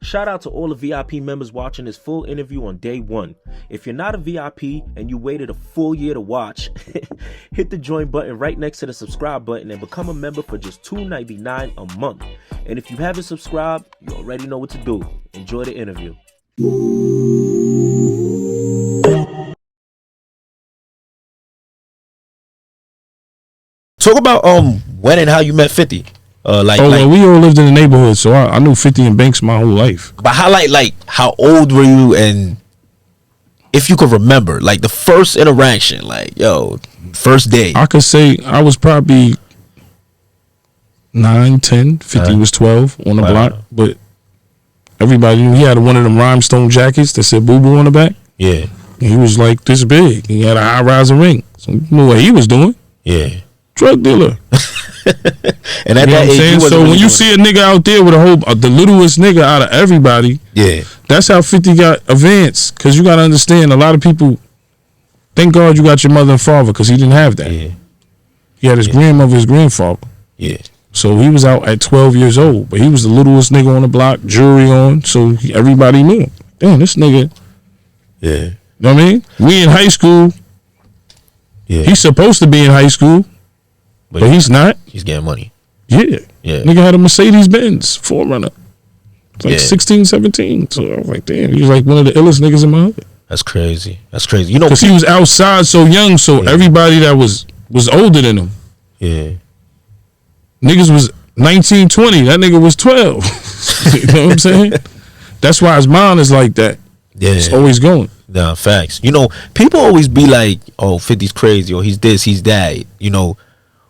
Shout out to all the VIP members watching this full interview on day one. If you're not a VIP and you waited a full year to watch, hit the join button right next to the subscribe button and become a member for just $2.99 a month. And if you haven't subscribed, you already know what to do. Enjoy the interview. Talk about when and how you met 50. Well, we all lived in the neighborhood, so I knew 50 and Banks my whole life. But how old were you, and if you could remember, like the first interaction, like first day? I could say I was probably 9, 10. 50 was 12 on the block, but everybody knew he had one of them rhinestone jackets that said "Boo Boo" on the back. Yeah, and he was like this big. He had a high-rising ring, so you knew what he was doing. Yeah, drug dealer. And at that age, so when you see a nigga out there with the littlest nigga out of everybody, yeah, that's how 50 got advanced. Because you got to understand, a lot of people, thank God you got your mother and father, because he didn't have that. Yeah, he had his grandmother, his grandfather. Yeah, so he was out at 12 years old, but he was the littlest nigga on the block, jewelry on, so everybody knew him. Damn, this nigga. Yeah, you know what I mean? We in high school. Yeah, he's supposed to be in high school, but he's not. He's getting money. Yeah. Nigga had a Mercedes-Benz 4Runner. It's like 16, 17. So I was like, damn, he was like one of the illest niggas in my hood. That's crazy. That's crazy. You know, because he was outside so young, so everybody that was older than him. Yeah. Niggas was 19, 20. That nigga was 12. You know what I'm saying? That's why his mind is like that. Yeah. It's always going. Nah, facts. You know, people always be like, oh, 50's crazy, or he's this, he's that. You know,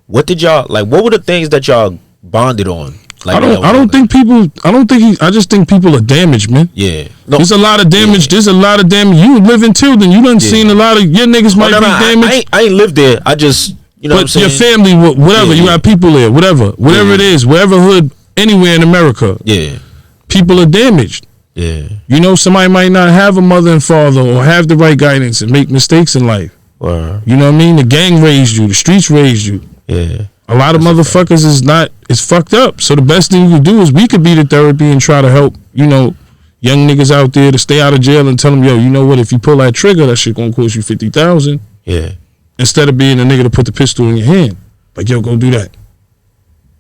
what did y'all like? What were the things that y'all bonded on? Like, I just think people are damaged, man. Yeah. No, there's a lot of damage. Yeah. There's a lot of damage. You live in Tilden. You done seen a lot of your niggas might be damaged. I ain't lived there. I just, you know what I'm saying? Your family, whatever. You got people there, whatever it is, wherever hood, anywhere in America. Yeah. People are damaged. Yeah. You know, somebody might not have a mother and father or have the right guidance and make mistakes in life. Wow. You know what I mean? The gang raised you. The streets raised you. Yeah. A lot of motherfuckers is fucked up. So the best thing you can do is we could be the therapy and try to help, you know, young niggas out there to stay out of jail and tell them, yo, you know what? If you pull that trigger, that shit gonna cost you $50,000. Yeah. Instead of being a nigga to put the pistol in your hand. Like, yo, go do that.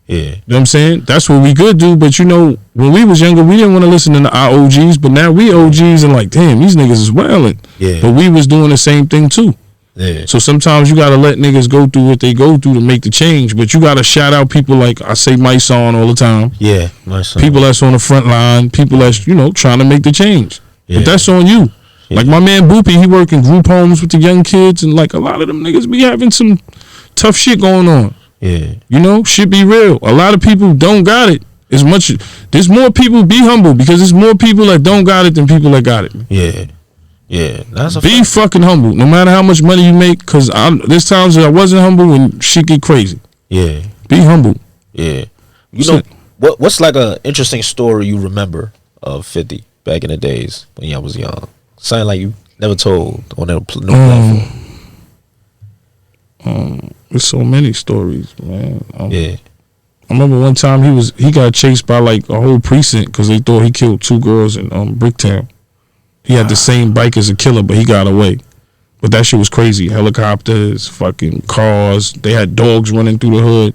Yeah. You know what I'm saying? That's what we could do. But, you know, when we was younger, we didn't want to listen to our OGs. But now we OGs and like, damn, these niggas is wildin'. Yeah. But we was doing the same thing too. Yeah. So sometimes you got to let niggas go through what they go through to make the change. But you got to shout out people like I say my son all the time. Yeah, my son. People that's on the front line. People that's, you know, trying to make the change. Yeah. But that's on you. Yeah. Like my man Boopy, he work in group homes with the young kids. And like a lot of them niggas be having some tough shit going on. Yeah. You know, shit be real. A lot of people don't got it. There's more people, be humble, because there's more people that don't got it than people that got it. Yeah. Yeah, that's a be fact. Fucking humble, no matter how much money you make. Cause there's times that I wasn't humble and shit get crazy. Yeah, be humble. Yeah, you know what's like a interesting story you remember of 50 back in the days when y'all was young? Something like you never told on no platform. There's so many stories, man. Yeah, I remember one time he got chased by like a whole precinct because they thought he killed 2 girls in Bricktown. He had the same bike as a killer, but he got away. But that shit was crazy. Helicopters, fucking cars. They had dogs running through the hood.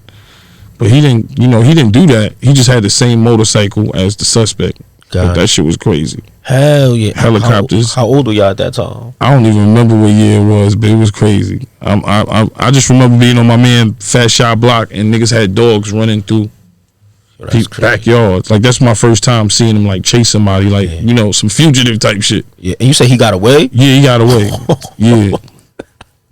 But he didn't do that. He just had the same motorcycle as the suspect. But that shit was crazy. Hell yeah. Helicopters. How old were y'all at that time? I don't even remember what year it was, but it was crazy. I just remember being on my man Fat Shot block and niggas had dogs running through backyards. Like that's my first time seeing him like chase somebody, like you know, some fugitive type shit. Yeah, and you say he got away? Yeah, he got away. Yeah,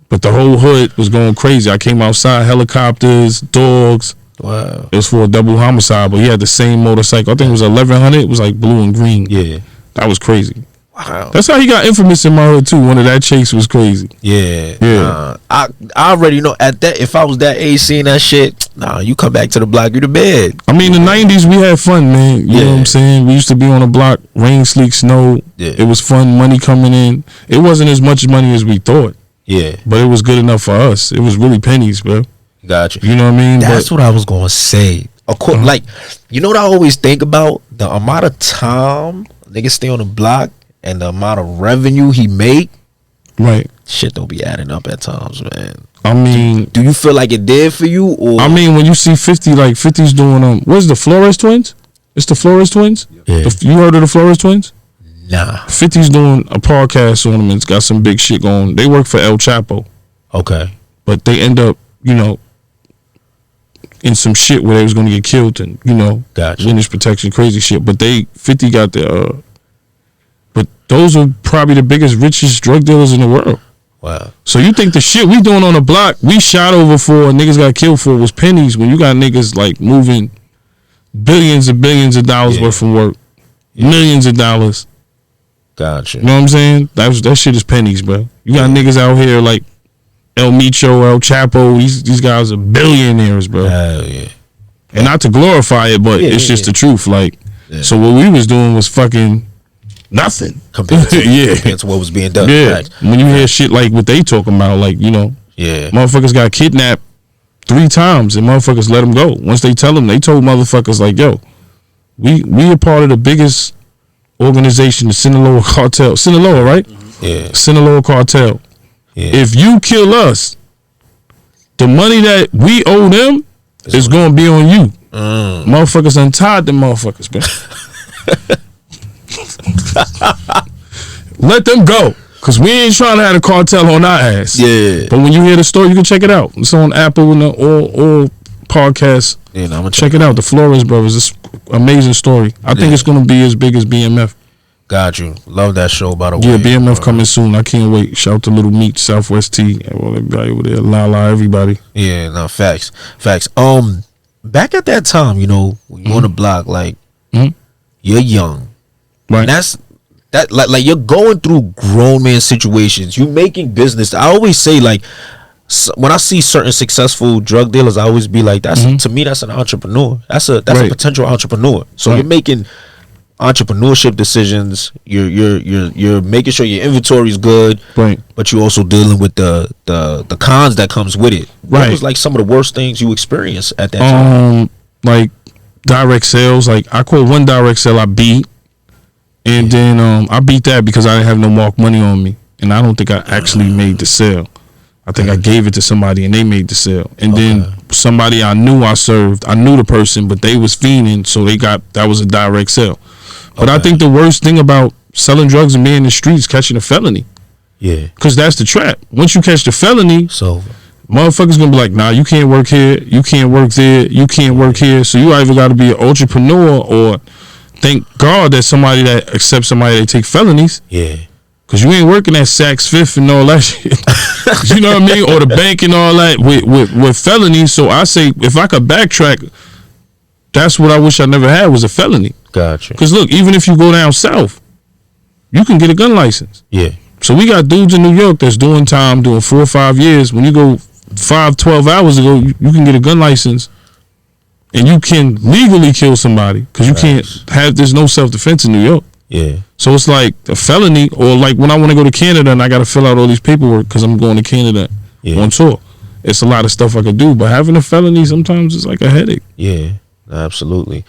but the whole hood was going crazy. I came outside, helicopters, dogs. Wow, it was for a double homicide, but he had the same motorcycle. I think it was 1100. It was like blue and green. Yeah, that was crazy. Wow, that's how he got infamous in my hood too. One of that chase was crazy. Yeah, yeah. I already know at that. If I was that age seeing that shit, you come back to the block, you to bed. I mean, the 90s we had fun, man. You know what I'm saying? We used to be on the block, rain, sleet, snow. Yeah. It was fun, money coming in. It wasn't as much money as we thought. Yeah, but it was good enough for us. It was really pennies, bro. Gotcha. You know what I mean? That's what I was gonna say. Like, you know what I always think about? The amount of time niggas stay on the block and the amount of revenue he make. Right. Shit don't be adding up at times, man. I mean, do you feel like it did for you? Or I mean, when you see 50, like 50's doing what's the Flores twins? It's the Flores twins. Yeah. You heard of the Flores twins? Nah. 50's doing a podcast on them. It's got some big shit going. They work for El Chapo. Okay. But they end up, you know, in some shit where they was going to get killed and, you know, gotcha. witness protection, crazy shit. But 50 got the, but those are probably the biggest, richest drug dealers in the world. Wow. So you think the shit we doing on the block, we shot over for, niggas got killed for, was pennies, when you got niggas like moving billions and billions of dollars worth of work, millions of dollars. Gotcha. You know what I'm saying? That shit is pennies, bro. You got niggas out here like El Micho, El Chapo. These guys are billionaires, bro. Hell yeah. And not to glorify it, but it's just the truth. Like, so what we was doing was fucking nothing compared to what was being done. Yeah. Right. When you hear shit like what they talking about, like, you know, motherfuckers got kidnapped 3 times and motherfuckers let them go. Once they tell them, they told motherfuckers like, yo, we are part of the biggest organization, the Sinaloa cartel. Sinaloa, right? Yeah. Sinaloa cartel. Yeah. If you kill us, the money that we owe them is going to be on you. Motherfuckers untied them motherfuckers, man. Let them go. Because we ain't trying to have a cartel on our ass. Yeah. But when you hear the story, you can check it out. It's on Apple and all podcasts. Yeah, no, I'm gonna check it out. The Flores Brothers. It's amazing story. I think it's going to be as big as BMF. Got you. Love that show, by the way. Yeah, BMF coming soon. I can't wait. Shout out to Little Meat, Southwest T, and all everybody over there. La, everybody. Yeah, no, facts. Back at that time, you know, when you're on the block, like, you're young. Right. And that like you're going through grown man situations. You making business. I always say, like, when I see certain successful drug dealers, I always be like, that's to me, that's an entrepreneur. That's a potential entrepreneur. So you're making entrepreneurship decisions. You're making sure your inventory is good, right? But you're also dealing with the cons that comes with it. Right. What was like some of the worst things you experienced at that time? Like direct sales. Like I quit one direct sale I beat, and then I beat that because I didn't have no marked money on me, and I don't think I actually made the sale. I think I gave it to somebody and they made the sale. And then somebody I knew I served, I knew the person, but they was fiending, so that was a direct sale. But I think the worst thing about selling drugs and being in the streets, catching a felony. Yeah. Because that's the trap. Once you catch the felony, motherfuckers going to be like, nah, you can't work here, you can't work there, you can't work here. So you either got to be an entrepreneur or thank God that somebody that accepts somebody that take felonies. Yeah. Because you ain't working at Saks Fifth and all that shit. You know what I mean? Or the bank and all that with felonies. So I say, if I could backtrack, that's what I wish I never had, was a felony. Gotcha. Because look, even if you go down south, you can get a gun license. Yeah. So we got dudes in New York that's doing time, doing 4 or 5 years. When you go 12 hours ago, you can get a gun license and you can legally kill somebody because you can't have, there's no self-defense in New York. Yeah. So it's like a felony, or like when I want to go to Canada and I got to fill out all these paperwork because I'm going to Canada on tour. It's a lot of stuff I could do, but having a felony sometimes is like a headache. Yeah, absolutely.